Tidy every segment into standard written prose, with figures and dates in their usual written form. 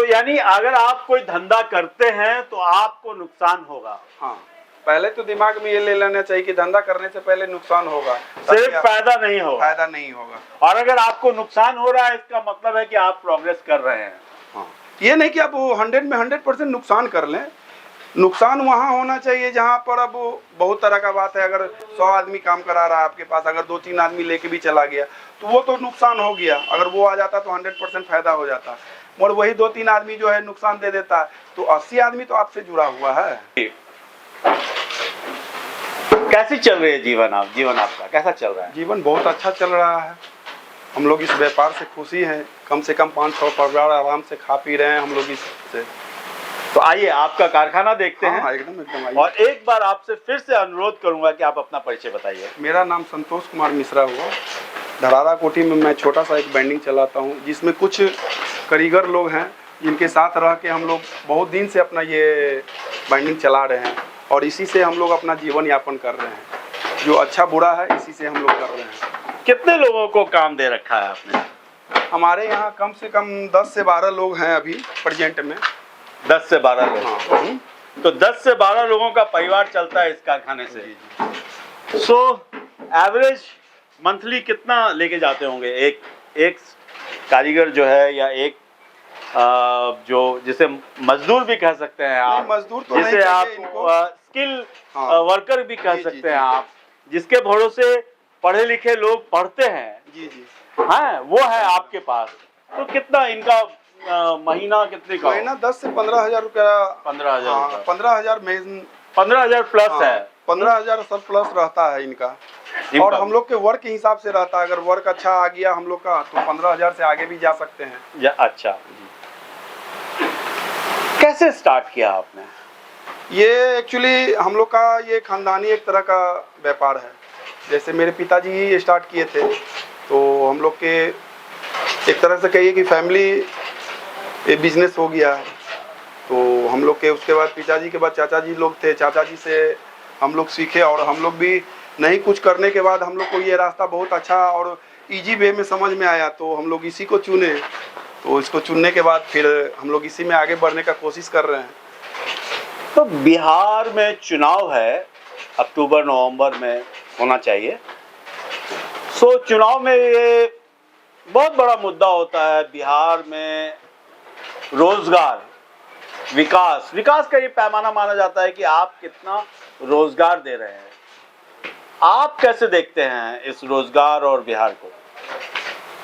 तो यानी अगर आप कोई धंधा करते हैं तो आपको नुकसान होगा। हाँ, पहले तो दिमाग में ये ले लेना चाहिए कि धंधा करने से पहले नुकसान होगा, सिर्फ फायदा नहीं होगा। फायदा नहीं होगा। और अगर आपको नुकसान हो रहा है इसका मतलब है कि आप प्रोग्रेस कर रहे हैं। हाँ, ये नहीं कि आप 100 में 100% नुकसान कर लें। नुकसान वहाँ होना चाहिए जहाँ पर अब बहुत तरह का बात है, अगर 100 आदमी काम करा रहा है आपके पास, अगर 2-3 आदमी लेके भी चला गया तो वो तो नुकसान हो गया। अगर वो आ जाता तो 100% फायदा हो जाता, और वही 2-3 आदमी जो है नुकसान दे देता है, तो 80 आदमी तो आपसे जुड़ा हुआ है। कैसी चल रही है जीवन आपका कैसा चल रहा है? जीवन बहुत अच्छा चल रहा है। हम लोग इस व्यापार से खुशी हैं। कम से कम 5-6 परिवार आराम से खा पी रहे हैं हम लोग इससे। तो आइए आपका कारखाना देखते हैं। एकदम आइए। और एक बार आपसे फिर से अनुरोध करूंगा कि आप अपना परिचय बताइए। मेरा नाम संतोष कुमार मिश्रा हुआ। धरारा कोठी में मैं छोटा सा एक बैंडिंग चलाता हूँ, जिसमें कुछ कारीगर लोग हैं जिनके साथ रह के हम लोग बहुत दिन से अपना ये बैंडिंग चला रहे हैं, और इसी से हम लोग अपना जीवन यापन कर रहे हैं। जो अच्छा बुरा है इसी से हम लोग कर रहे हैं। कितने लोगों को काम दे रखा है आपने? हमारे यहाँ कम से कम 10 से 12 लोग हैं अभी प्रेजेंट में। 10 से 12 लोग। हाँ। तो 10 से 12 लोगों का परिवार चलता है इस कारखाने से। सो एवरेज मंथली कितना लेके जाते होंगे एक कारीगर जो है, या एक जो जिसे मजदूर भी कह सकते हैं आप, मजदूर तो जिसे आप स्किल वर्कर भी कह सकते हैं आप, जिसके भरोसे पढ़े लिखे लोग पढ़ते हैं। जी जी। हाँ, वो है आपके पास। तो कितना इनका महीना कितने का? महीना 10 से 15 हजार रुपया। 15,000। 15,000 15,000 प्लस है। 15,000 सब प्लस रहता है इनका। और हम लोग के वर्क के हिसाब से रहता है। अगर वर्क अच्छा आ गया हम लोग का तो 15,000 से आगे भी जा सकते हैं। अच्छा, कैसे स्टार्ट किया आपने? ये एक्चुअली हम लोग का ये खानदानी एक तरह का व्यापार है। जैसे मेरे पिताजी ही स्टार्ट किए थे, तो हम लोग के एक तरह से कहिए कि फैमिली ये बिजनेस हो गया है। तो हम लोग के उसके बाद पिताजी के बाद चाचा जी लोग थे, चाचा जी से हम लोग सीखे, और हम लोग भी नहीं कुछ करने के बाद हम लोग को ये रास्ता बहुत अच्छा और इजी वे में समझ में आया, तो हम लोग इसी को चुने। तो इसको चुनने के बाद फिर हम लोग इसी में आगे बढ़ने का कोशिश कर रहे हैं। तो बिहार में चुनाव है, अक्टूबर नवंबर में होना चाहिए। सो चुनाव में ये बहुत बड़ा मुद्दा होता है बिहार में, रोजगार, विकास का ये पैमाना माना जाता है कि आप कितना रोजगार दे रहे हैं। आप कैसे देखते हैं इस रोजगार और बिहार को?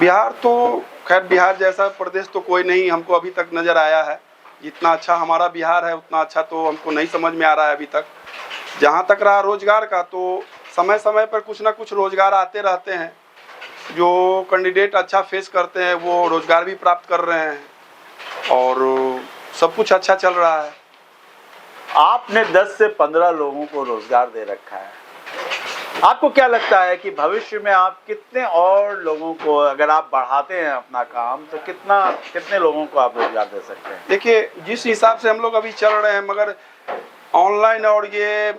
बिहार तो खैर बिहार जैसा प्रदेश तो कोई नहीं हमको अभी तक नज़र आया है। जितना अच्छा हमारा बिहार है उतना अच्छा तो हमको नहीं समझ में आ रहा है अभी तक। जहाँ तक रहा रोजगार का, तो समय समय पर कुछ ना कुछ रोजगार आते रहते हैं। जो कैंडिडेट अच्छा फेस करते हैं वो रोजगार भी प्राप्त कर रहे हैं, और सब कुछ अच्छा चल रहा है। आपने 10 से 15 लोगों को रोजगार दे रखा है। आपको क्या लगता है कि भविष्य में आप कितने और लोगों को, अगर आप बढ़ाते हैं अपना काम, तो कितने लोगों को आप रोजगार दे सकते हैं? देखिए, जिस हिसाब से हम लोग अभी चल रहे हैं, मगर ऑनलाइन और ये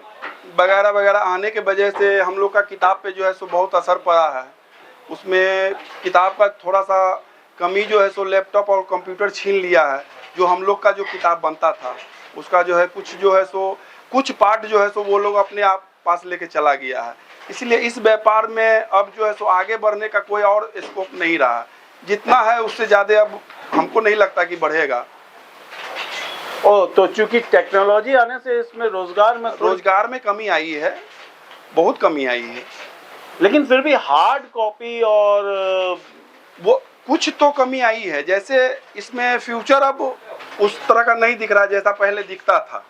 वगैरह वगैरह आने के वजह से हम लोग का किताब पे जो है सो बहुत असर पड़ा है। उसमें किताब का थोड़ा सा कमी जो है सो लैपटॉप और कंप्यूटर छीन लिया है। जो हम लोग का जो किताब बनता था उसका जो है कुछ पार्ट जो है सो वो लोग अपने आप पास लेके चला गया है। इसलिए इस व्यापार में अब जो है सो आगे बढ़ने का कोई और स्कोप नहीं रहा। जितना है उससे ज़्यादा अब हमको नहीं लगता कि बढ़ेगा। तो चूंकि टेक्नोलॉजी आने से इसमें रोजगार में कमी आई है, बहुत कमी आई है। लेकिन फिर भी हार्ड कॉपी और वो कुछ तो कमी आई है। जैसे इसमें फ्यूचर अब उस तरह का नहीं दिख रहा जैसा पहले दिखता था।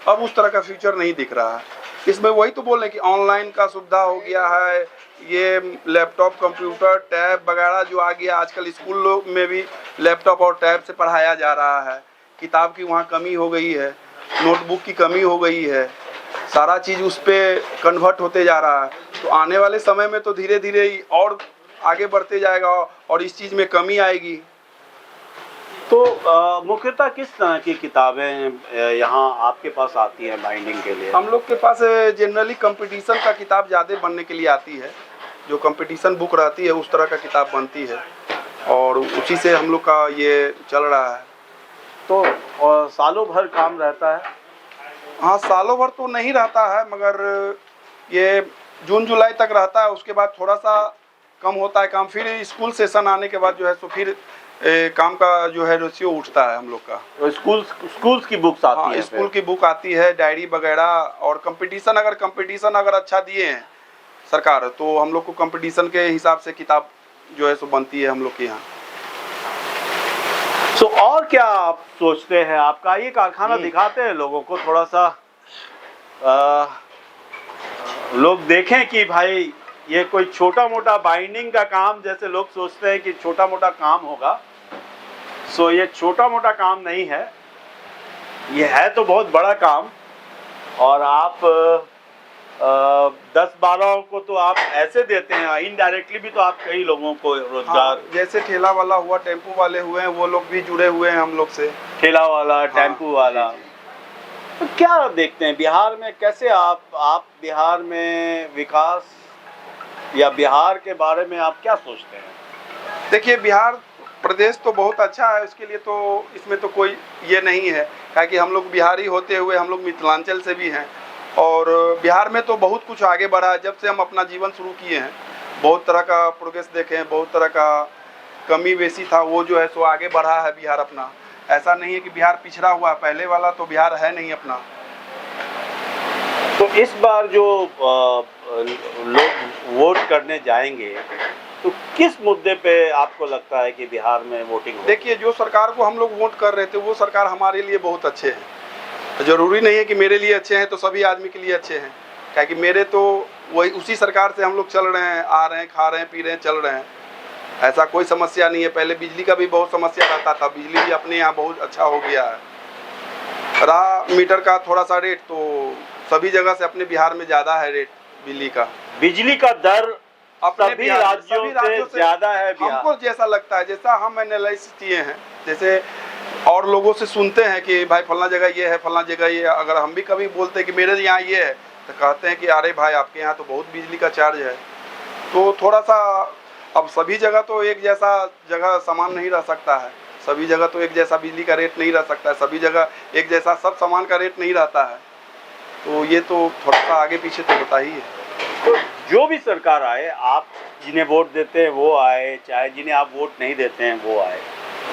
अब उस तरह का फ्यूचर नहीं दिख रहा है। इसमें वही तो बोल रहे कि ऑनलाइन का सुविधा हो गया है, ये लैपटॉप कंप्यूटर टैब वगैरह जो आ गया। आजकल स्कूल में भी लैपटॉप और टैब से पढ़ाया जा रहा है। किताब की वहाँ कमी हो गई है, नोटबुक की कमी हो गई है, सारा चीज़ उस पर कन्वर्ट होते जा रहा है। तो आने वाले समय में तो धीरे धीरे और आगे बढ़ते जाएगा और इस चीज़ में कमी आएगी। तो मुख्यतः किस तरह की किताबें यहाँ आपके पास आती हैं बाइंडिंग के लिए? हम लोग के पास जनरली कंपटीशन का किताब ज़्यादा बनने के लिए आती है। जो कंपटीशन बुक रहती है उस तरह का किताब बनती है, और उसी से हम लोग का ये चल रहा है। तो सालों भर काम रहता है? हाँ, सालों भर तो नहीं रहता है, मगर ये जून जुलाई तक रहता है। उसके बाद थोड़ा सा कम होता है काम, फिर स्कूल सेशन आने के बाद जो है सो फिर काम का जो है रेशियो उठता है हम लोग का। तो स्कूल्स की बुक्स आती हाँ, है स्कूल की बुक आती है, डायरी वगैरह, और कंपटीशन अगर अच्छा दिए हैं सरकार, तो हम लोग को कंपटीशन के हिसाब से किताब जो है सो बनती है हम लोग के यहाँ। तो और क्या आप सोचते हैं? आपका ये कारखाना दिखाते हैं लोगों को, थोड़ा सा लोग देखें कि भाई ये कोई छोटा मोटा बाइंडिंग का काम, जैसे लोग सोचते हैं कि छोटा मोटा काम होगा। सो ये छोटा मोटा काम नहीं है, ये है तो बहुत बड़ा काम। और आप 10-12 को तो आप ऐसे देते हैं, इनडायरेक्टली भी तो आप कई लोगों को रोजगार। हाँ, जैसे ठेला वाला हुआ, टेम्पू वाले हुए हैं, वो लोग भी जुड़े हुए हैं हम लोग से। ठेला वाला, टेम्पू वाला। तो क्या देखते हैं बिहार में, कैसे आप बिहार में विकास या बिहार के बारे में आप क्या सोचते हैं? देखिए, बिहार प्रदेश तो बहुत अच्छा है, इसके लिए तो इसमें तो कोई ये नहीं है, क्योंकि हम लोग बिहारी होते हुए हम लोग मिथिलांचल से भी हैं, और बिहार में तो बहुत कुछ आगे बढ़ा है। जब से हम अपना जीवन शुरू किए हैं, बहुत तरह का प्रोग्रेस देखे हैं, बहुत तरह का कमी बेसी था, वो जो है सो आगे बढ़ा है बिहार अपना। ऐसा नहीं है कि बिहार पिछड़ा हुआ, पहले वाला तो बिहार है नहीं अपना। तो इस बार जो लोग वोट करने जाएंगे, तो किस मुद्दे पे आपको लगता है कि बिहार में वोटिंग होगी? देखिए, जो सरकार को हम लोग वोट कर रहे थे, वो सरकार हमारे लिए बहुत अच्छे हैं। जरूरी नहीं है कि मेरे लिए अच्छे हैं तो सभी आदमी के लिए अच्छे हैं, क्योंकि मेरे तो वही उसी सरकार से हम लोग चल रहे हैं, आ रहे हैं, खा रहे हैं, पी रहे हैं, चल रहे हैं। ऐसा कोई समस्या नहीं है। पहले बिजली का भी बहुत समस्या रहता था, बिजली भी अपने यहाँ बहुत अच्छा हो गया है। रहा मीटर का थोड़ा सा रेट, तो सभी जगह से अपने बिहार में ज़्यादा है रेट बिजली का। बिजली का दर अपने सभी राज्यों से ज़्यादा है बिहार। हमको जैसा लगता है, जैसा हम एनालाइज किए हैं, जैसे और लोगों से सुनते हैं कि भाई फलना जगह ये है, फलना जगह ये है। अगर हम भी कभी बोलते हैं कि मेरे यहाँ ये है, तो कहते हैं कि अरे भाई आपके यहाँ तो बहुत बिजली का चार्ज है। तो थोड़ा सा, अब सभी जगह तो एक जैसा जगह सामान नहीं रह सकता है, सभी जगह तो एक जैसा बिजली का रेट नहीं रह सकता है, सभी जगह एक जैसा सब सामान का रेट नहीं रहता है। तो ये तो थोड़ा सा आगे पीछे तो होता ही है। तो जो भी सरकार आए, आप जिन्हें वोट देते हैं वो आए, चाहे जिन्हें आप वोट नहीं देते हैं वो आए,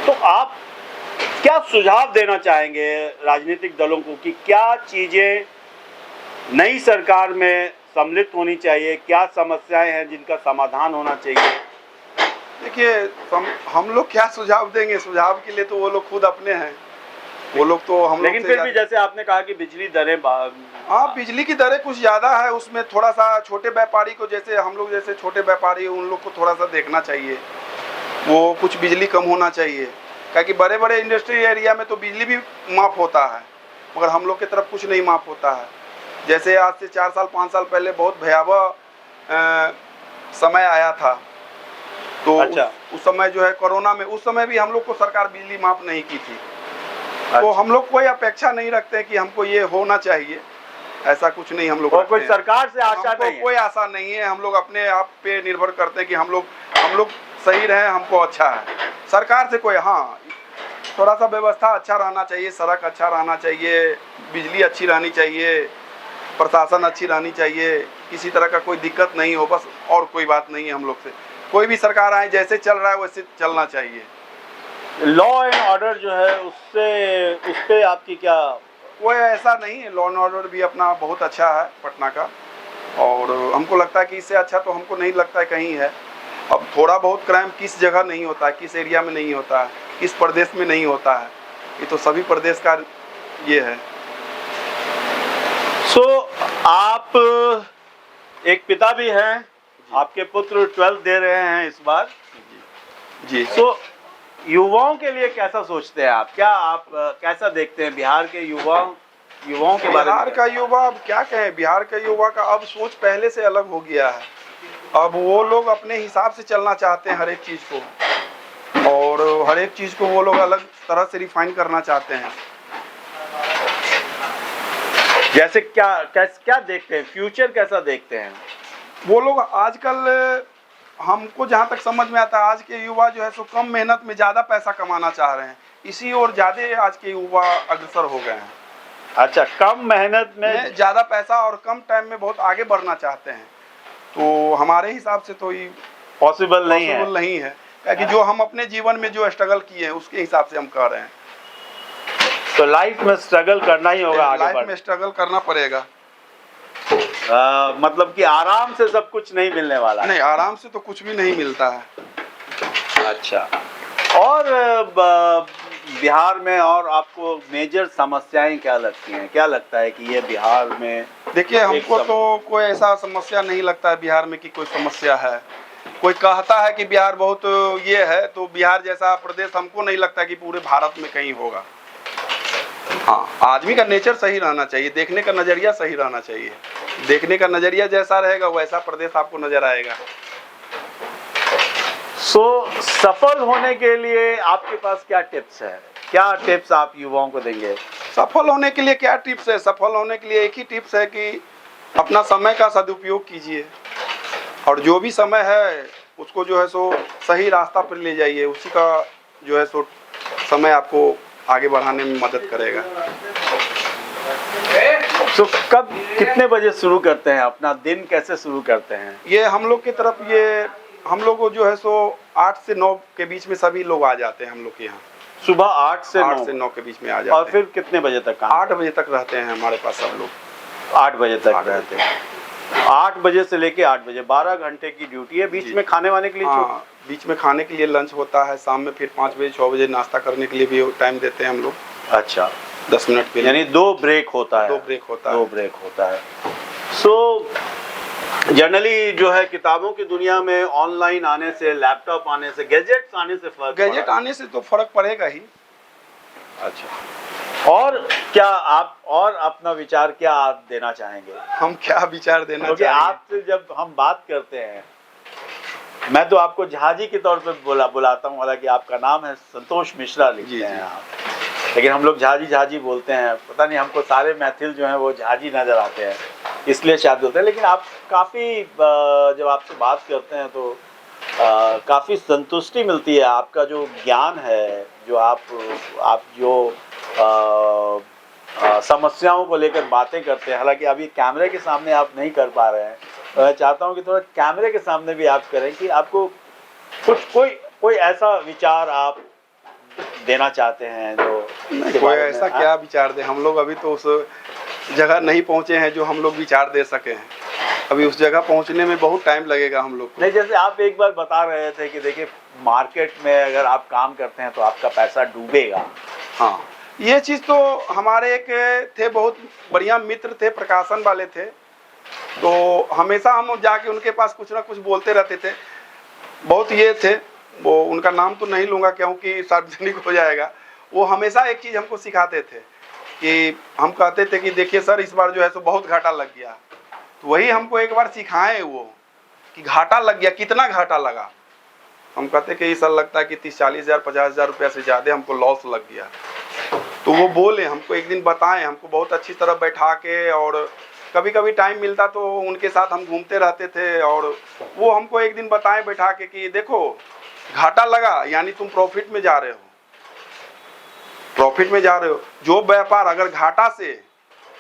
तो आप क्या सुझाव देना चाहेंगे राजनीतिक दलों को कि क्या चीज़ें नई सरकार में सम्मिलित होनी चाहिए, क्या समस्याएं हैं जिनका समाधान होना चाहिए? देखिए, हम लोग क्या सुझाव देंगे? सुझाव के लिए तो वो लोग खुद अपने हैं, वो लोग तो हम लोग। लेकिन फिर भी जैसे आपने कहा कि बिजली दरें, हाँ, बिजली की दरें कुछ ज़्यादा है, उसमें थोड़ा सा छोटे व्यापारी को, जैसे हम लोग जैसे छोटे व्यापारी हैं, उन लोग को थोड़ा सा देखना चाहिए, वो कुछ बिजली कम होना चाहिए। क्योंकि बड़े बड़े इंडस्ट्री एरिया में तो बिजली भी माफ़ होता है, मगर हम लोग की तरफ कुछ नहीं माफ़ होता है। जैसे आज से 4 साल 5 साल पहले बहुत भयावह समय आया था, तो अच्छा। उस समय जो है कोरोना में, उस समय भी हम लोग को सरकार बिजली माफ़ नहीं की थी। अच्छा। तो हम लोग कोई अपेक्षा नहीं रखते हैं कि हमको ये होना चाहिए, ऐसा कुछ नहीं हम लोग और कोई सरकार से आशा नहीं है। कोई आशा नहीं है। हम लोग अपने आप पे निर्भर करते हैं कि हम लोग सही रहें, हमको अच्छा है। सरकार से कोई, हाँ, थोड़ा सा व्यवस्था अच्छा रहना चाहिए, सड़क अच्छा रहना चाहिए, बिजली अच्छी रहनी चाहिए, प्रशासन अच्छी रहनी चाहिए, किसी तरह का कोई दिक्कत नहीं हो, बस और कोई बात नहीं है। हम लोग से कोई भी सरकार आए, जैसे चल रहा है वैसे चलना चाहिए। लॉ एंड ऑर्डर जो है उस पे आपकी क्या? कोई ऐसा नहीं है, लॉ एंड ऑर्डर भी अपना बहुत अच्छा है पटना का, और हमको लगता है कि इससे अच्छा तो हमको नहीं लगता है कहीं है। अब थोड़ा बहुत क्राइम किस जगह नहीं होता है, किस एरिया में नहीं होता है, किस प्रदेश में नहीं होता है, ये तो सभी प्रदेश का ये है। आप एक पिता भी हैं, आपके पुत्र 12th दे रहे हैं इस बार जी। युवाओं के लिए कैसा सोचते हैं आप? क्या आप कैसा देखते हैं बिहार के युवाओं के बारे में? बिहार का युवा, अब क्या कहें, बिहार का युवा का अब सोच पहले से अलग हो गया है। अब वो लोग अपने हिसाब से चलना चाहते हैं हर एक चीज़ को, और हर एक चीज़ को वो लोग अलग तरह से रिफाइन करना चाहते हैं। जैसे क्या देखते हैं, फ्यूचर कैसा देखते हैं वो लोग? आजकल हमको जहाँ तक समझ में आता है, आज के युवा जो है सो कम मेहनत में ज़्यादा पैसा कमाना चाह रहे हैं, इसी ओर ज्यादा आज के युवा अग्रसर हो गए हैं। अच्छा, कम मेहनत में ज्यादा पैसा और कम टाइम में बहुत आगे बढ़ना चाहते हैं। तो हमारे हिसाब से तो ये पॉसिबल नहीं है क्योंकि जो हम अपने जीवन में जो स्ट्रगल किए हैं उसके हिसाब से हम कह रहे हैं। तो लाइफ में स्ट्रगल करना ही होगा, आगे लाइफ में स्ट्रगल करना पड़ेगा। मतलब कि आराम से सब कुछ नहीं मिलने वाला। नहीं, आराम से तो कुछ भी नहीं मिलता है। अच्छा, और बिहार में और आपको मेजर समस्याएं क्या लगती हैं? क्या लगता है कि ये बिहार में? देखिए, हमको तो कोई ऐसा समस्या नहीं लगता है बिहार में कि कोई समस्या है। कोई कहता है कि बिहार बहुत ये है, तो बिहार जैसा प्रदेश हमको नहीं लगता कि पूरे भारत में कहीं होगा। हाँ, आदमी का नेचर सही रहना चाहिए, देखने का नजरिया सही रहना चाहिए। देखने का नजरिया जैसा रहेगा वैसा प्रदेश आपको नजर आएगा। सफल होने के लिए आपके पास क्या टिप्स है? क्या टिप्स आप युवाओं को देंगे? सफल होने के लिए क्या टिप्स है? सफल होने के लिए एक ही टिप्स है कि अपना समय का सदुपयोग कीजिए और जो भी समय है उसको जो है सो सही रास्ता पर ले जाइए। उसी का जो है सो समय आपको आगे बढ़ाने में मदद करेगा। तो कब कितने बजे शुरू करते हैं? अपना दिन कैसे शुरू करते हैं? ये हम लोग की तरफ हम लोग जो है सो 8 से 9 के बीच में सभी लोग आ जाते हैं हम लोग के यहाँ। सुबह 8 से 9 के बीच में आ जाते हैं। और फिर कितने बजे तक? 8 बजे तक रहते हैं हमारे पास सब लोग। 8 बजे तक रहते हैं। 8 बजे से लेके 8 बजे 12 घंटे की ड्यूटी है। बीच में खाने वाने के लिए? हाँ, बीच में खाने के लिए लंच होता है। शाम में फिर 5 बजे 6 बजे नाश्ता करने के लिए भी टाइम देते हैं हम लोग। अच्छा, 10 मिनट के लिए। यानी 2 ब्रेक होता है। 2 ब्रेक होता है। सो जनरली जो है किताबों की दुनिया में ऑनलाइन आने से, लैपटॉप आने से, गैजेट्स आने से गैजेट आने से तो फर्क पड़ेगा ही। अच्छा, और क्या आप और अपना विचार क्या आप देना चाहेंगे? हम क्या विचार देना क्योंकि आपसे जब हम बात करते हैं, मैं तो आपको झाजी के तौर पे बुलाता हूँ, हालांकि आपका नाम है संतोष मिश्रा लिखते हैं आप, लेकिन हम लोग झाजी बोलते हैं। पता नहीं, हमको सारे मैथिल जो हैं वो झाजी नज़र आते हैं, इसलिए शायद बोलते हैं। लेकिन आप काफ़ी जब आपसे बात करते हैं तो काफ़ी संतुष्टि मिलती है। आपका जो ज्ञान है, जो आप जो समस्याओं को लेकर बातें करते हैं, हालांकि अभी कैमरे के सामने आप नहीं कर पा रहे हैं, तो मैं चाहता हूं कि थोड़ा कैमरे के सामने भी आप करें कि आपको कोई ऐसा विचार आप देना चाहते हैं जो कोई ऐसा क्या विचार दे। हम लोग अभी तो उस जगह नहीं पहुंचे हैं जो हम लोग विचार दे सके हैं। अभी उस जगह पहुंचने में बहुत टाइम लगेगा हम लोग को। नहीं, जैसे आप एक बार बता रहे थे कि देखिए मार्केट में अगर आप काम करते हैं तो आपका पैसा डूबेगा। हाँ, ये चीज़ तो हमारे एक थे, बहुत बढ़िया मित्र थे, प्रकाशन वाले थे। तो हमेशा हम जाके उनके पास कुछ ना कुछ बोलते रहते थे। बहुत ये थे, वो उनका नाम तो नहीं लूँगा क्योंकि सार्वजनिक हो जाएगा। वो हमेशा एक चीज़ हमको सिखाते थे कि हम कहते थे कि देखिए सर, इस बार जो है सो बहुत घाटा लग गया। तो वही हमको एक बार सिखाए वो कि घाटा लग गया, कितना घाटा लगा। हम कहते कि सर लगता है कि 30-40 हज़ार 50 हज़ार रुपया से ज़्यादा हमको लॉस लग गया। तो वो बोले, हमको एक दिन बताएं, हमको बहुत अच्छी तरह बैठा के, और कभी कभी टाइम मिलता तो उनके साथ हम घूमते रहते थे, और वो हमको एक दिन बताएं बैठा के कि देखो घाटा लगा यानी तुम प्रॉफिट में जा रहे हो, प्रॉफिट में जा रहे हो। जो व्यापार अगर घाटा से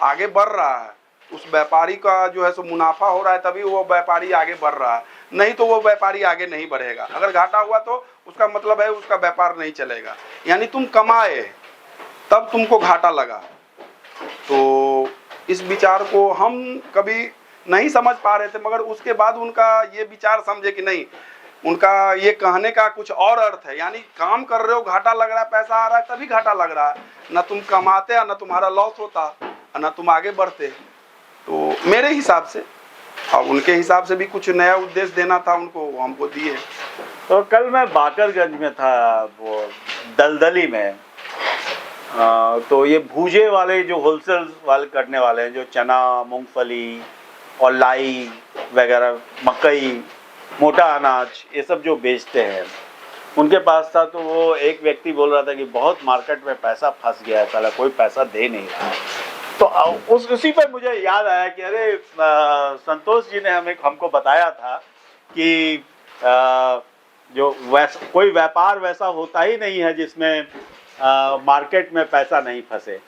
आगे बढ़ रहा है, उस व्यापारी का जो है सो मुनाफा हो रहा है, तभी वो व्यापारी आगे बढ़ रहा है, नहीं तो वो व्यापारी आगे नहीं बढ़ेगा। अगर घाटा हुआ तो उसका मतलब है उसका व्यापार नहीं चलेगा। यानी तुम कमाए तब तुमको घाटा लगा। तो इस विचार को हम कभी नहीं समझ पा रहे थे, मगर उसके बाद उनका ये विचार समझे कि नहीं, उनका ये कहने का कुछ और अर्थ है। यानी काम कर रहे हो, घाटा लग रहा है, पैसा आ रहा है, तभी घाटा लग रहा है। ना तुम कमाते और ना तुम्हारा लॉस होता, ना तुम आगे बढ़ते। तो मेरे हिसाब से, और उनके हिसाब से भी कुछ नया उद्देश्य देना था उनको, वो हमको दिए। तो कल मैं बाकरगंज में था, वो दलदली में, तो ये भूजे वाले जो होलसेल वाले करने वाले हैं, जो चना, मूंगफली और लाई वगैरह, मकई, मोटा अनाज, ये सब जो बेचते हैं, उनके पास था। तो वो एक व्यक्ति बोल रहा था कि बहुत मार्केट में पैसा फंस गया है, साला कोई पैसा दे नहीं रहा है। तो उसी पर मुझे याद आया कि अरे संतोष जी ने हमको बताया था कि जो कोई व्यापार वैसा होता ही नहीं है जिसमें मार्केट में पैसा नहीं फंसे,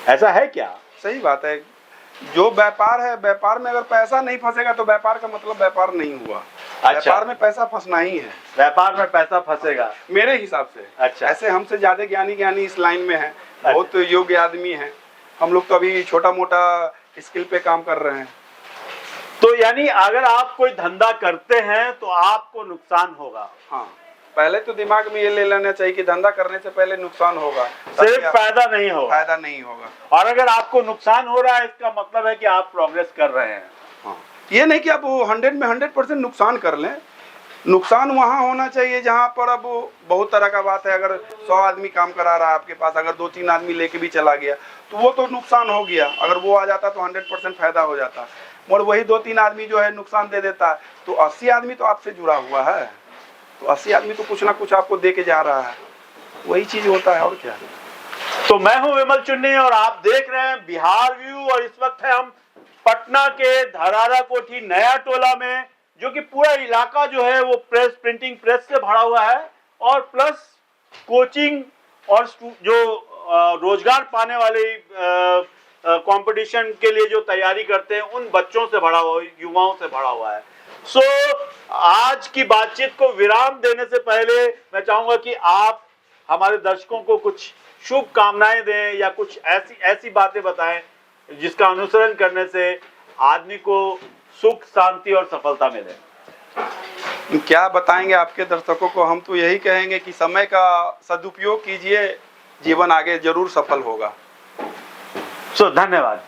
ऐसा है क्या? सही बात है। जो व्यापार है, व्यापार में अगर पैसा नहीं फंसेगा तो व्यापार का मतलब व्यापार नहीं हुआ। अच्छा। व्यापार में पैसा फंसना ही है। व्यापार में पैसा फंसेगा मेरे हिसाब से। अच्छा। ऐसे हमसे ज्यादा ज्ञानी इस लाइन में है, बहुत योग्य आदमी है। हम लोग तो अभी छोटा मोटा स्किल पे काम कर रहे हैं। तो यानी अगर आप कोई धंधा करते हैं तो आपको नुकसान होगा। हाँ, पहले तो दिमाग में ये ले लेना चाहिए कि धंधा करने से पहले नुकसान होगा, सिर्फ फायदा नहीं होगा। फायदा नहीं होगा। और अगर आपको नुकसान हो रहा है इसका मतलब है कि आप प्रोग्रेस कर रहे हैं। हाँ, ये नहीं कि आप 100 में 100% नुकसान कर लें। नुकसान वहाँ होना चाहिए जहाँ पर अब बहुत तरह का बात है। अगर 100 आदमी काम करा रहा है आपके पास, अगर 2-3 आदमी लेके भी चला गया तो वो तो नुकसान हो गया। अगर वो आ जाता तो 100% फायदा हो जाता। और वही 2-3 आदमी जो है नुकसान दे देता तो 80 आदमी तो आपसे जुड़ा हुआ है, तो 80 आदमी तो कुछ ना कुछ आपको दे के जा रहा है। वही चीज होता है और क्या। तो मैं हूं विमल चुन्नी और आप देख रहे हैं बिहार व्यू। और इस वक्त है हम पटना के धरारा कोठी नया टोला में, जो कि पूरा इलाका जो है वो प्रिंटिंग प्रेस से भरा हुआ है और प्लस कोचिंग और जो रोजगार पाने वाले कंपटीशन के लिए जो तैयारी करते हैं उन बच्चों से भरा हुआ, युवाओं से भरा हुआ है। सो आज की बातचीत को विराम देने से पहले मैं चाहूंगा कि आप हमारे दर्शकों को कुछ शुभकामनाएं दें या कुछ ऐसी बातें बताएं जिसका अनुसरण करने से आदमी को सुख, शांति और सफलता मिले। क्या बताएंगे आपके दर्शकों को? हम तो यही कहेंगे कि समय का सदुपयोग कीजिए, जीवन आगे जरूर सफल होगा। सो धन्यवाद।